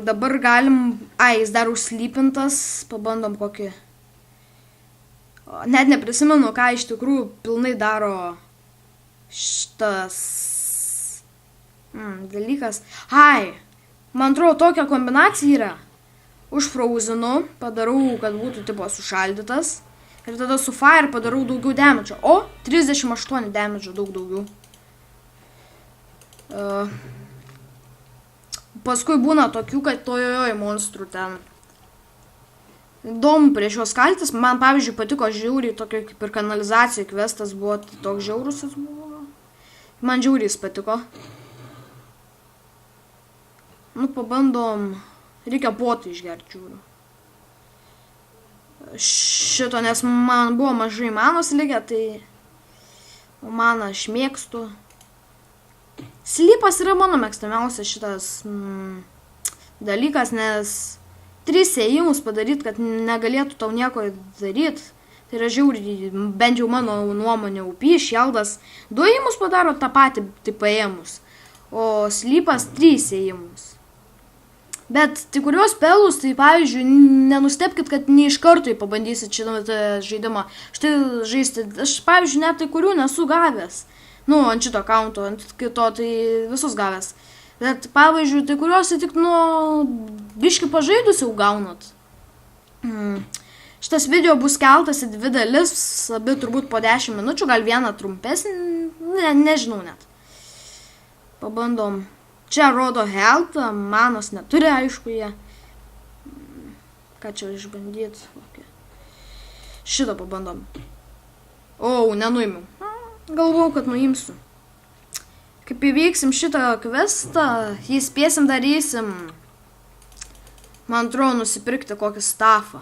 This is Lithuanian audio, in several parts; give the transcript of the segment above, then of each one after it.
Dabar galim... jis dar užslypintas. Pabandom kokį... Net neprisimenu, ką iš tikrųjų pilnai daro šitas dalykas. Man atrodo, tokia kombinacija yra. Užfrauzinu, padarau, kad būtų tipo sušaldytas. Ir tada su fire padarau daugiau damage. O, 38 damage, daug daugiau. Paskui būna tokių, kad tojojoj monstrų ten. Įdomu prieš juos kaltis. Man, pavyzdžiui, patiko žiauriai tokio kaip ir kanalizacijų kvestas buvo. Toks žiaurus jis buvo. Man žiauriai jis patiko. Pabandom. Reikia potą išgerti žiūriu. Šito, nes man buvo mažai manos likę, tai maną aš mėgstu. Slypas yra mano mėgstamiausias šitas dalykas, nes 3 ėjimus padaryt, kad negalėtų tau nieko daryt. Tai yra žiauriai, bent jau mano nuomonė, UP šieldas 2 ėjimus padaro tą patį taip paėmus, o slypas 3 ėjimus. Bet tai kurios pelus, tai pavyzdžiui, nenustepkit, kad ne iš karto pabandysit šitą žaidimą. Štai žaisti, aš pavyzdžiui, net tai kurių nesu gavęs. Ant šito akaunto, ant kito, tai visus gavęs. Bet pavyzdžiui, tai kuriuos tik biškį pažaidus jau gaunat. Šitas video bus keltas į 2 dalis, abi turbūt po 10 minučių, gal vieną trumpesnį, nežinau net. Pabandom. Čia rodo health, manos neturi, aišku, jie. Ką čia išbandyt? Šitą pabandom. Nenuimiau. Galvojau, kad nuimsiu. Kaip įveiksim šitą questą, jį spėsim darysim. Man atrodo, nusipirkti kokį staffą.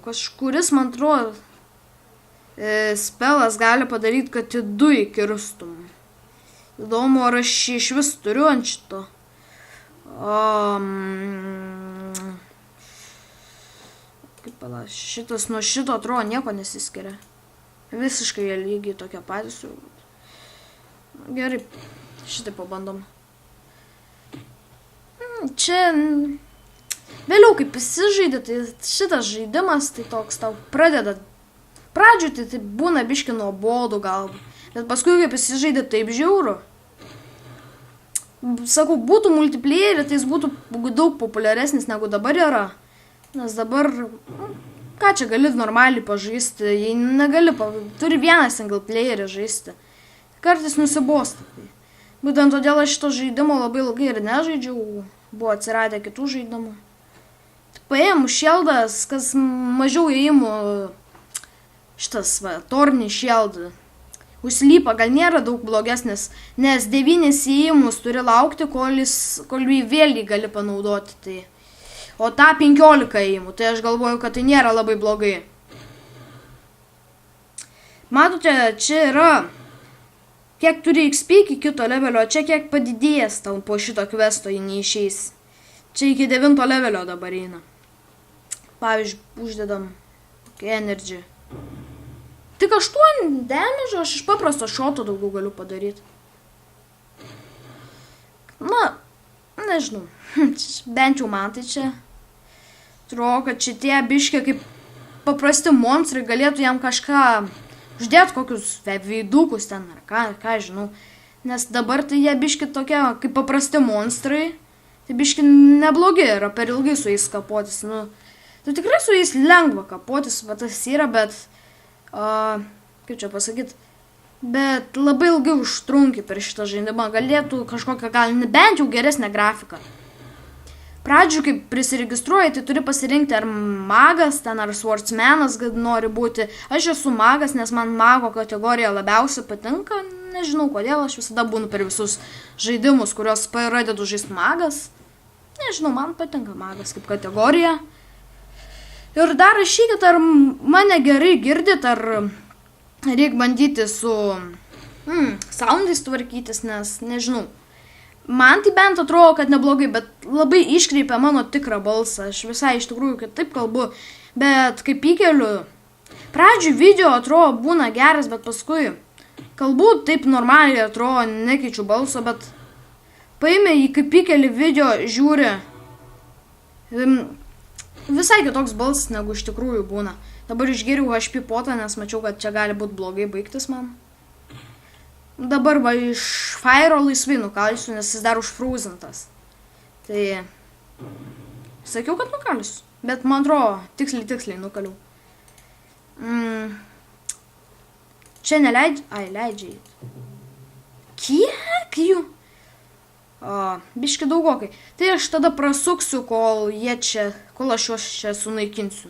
Kažkuris, man atrodo, spelas gali padaryti, kad į 2 įkirstum. Įdomu, ar aš iš vis turiu ant šito. Šitas nuo šito atrodo nieko nesiskiria. Visiškai jie lygiai tokie patys. Gerai, šitai pabandom. Čia vėliau kaip įsižaidė, tai šitas žaidimas, tai toks tau pradeda. Pradžiui tai būna biški nuobodu galbūt. Bet paskui kaip įsižaidė taip žiauru. Sakau, būtų multiplayerį, tai jis būtų daug populiaresnis negu dabar yra. Nes dabar, ką čia gali normaliai pažaisti, jei negali, turi vieną single playerį žaisti. Kartais nusibosta. Būtent todėl aš šito žaidimo labai ilgai ir nežaidžiau, buvo atsiradę kitų žaidimų. Paėmų šieldas, kas mažiau įėjimų, šitas tornį šieldą. Užslypa gal nėra daug blogesnis, nes 9 įėjimus turi laukti, kol jį vėl gali panaudoti. Tai. O tą 15 įėjimų, tai aš galvoju, kad tai nėra labai blogai. Matote, čia yra, kiek turi XP iki kito levelio, čia kiek padidėjęs tau po šito questo jį neišeis. Čia iki 9 levelio dabar eina. Pavyzdžiui, uždedam energy. Tik 8 damage, aš iš paprasto šoto daugiau galiu padaryti. Nežinau. Bent jau man tai čia. Atrodo, kad šitie biškė kaip paprasti monstrai galėtų jam kažką uždėti, kokius veidukus ten ar ką žinau. Nes dabar tai jie biškė tokie kaip paprasti monstrai. Tai biškį neblogi yra per ilgai su jais kapotis. Tai tikrai su jais lengva kapotis, tas yra, bet... kaip čia pasakyt, bet labai ilgai užtrunki per šitą žaidimą, galėtų kažkokią gal bent jau geresnę grafiką. Pradžių, kai prisiregistruoji, tai turi pasirinkti ar magas, ten ar swordsmanas nori būti. Aš esu magas, nes man mago kategorija labiausiai patinka, nežinau kodėl, aš visada būnu per visus žaidimus, kuriuos pradedu žaisti magas. Nežinau, man patinka magas kaip kategorija. Ir dar rašykit, ar mane gerai girdit, ar reikia bandyti su soundais tvarkytis, nes nežinau. Man tai bent atrodo, kad neblogai, bet labai iškreipia mano tikrą balsą. Aš visai iš tikrųjų kitaip kalbu, bet kaip įkeliu. Pradžių video atrodo būna geras, bet paskui kalbu taip normaliai, atrodo, nekeičiu balso, bet paėmė į kaip įkelį video, žiūri, visai kitoks balsas negu iš tikrųjų būna. Dabar išgėriau HP potą, nes mačiau, kad čia gali būti blogai baigtis man. Dabar va iš Fire laisvai nukalsiu, nes jis dar užfrūzintas. Tai sakiau, kad nukalsiu, bet man atrodo, tiksliai nukaliau. Čia neleidžia, leidžia įt. Kiek jų? Biški daugokai. Tai aš tada prasuksiu, kol aš juos čia sunaikinsiu.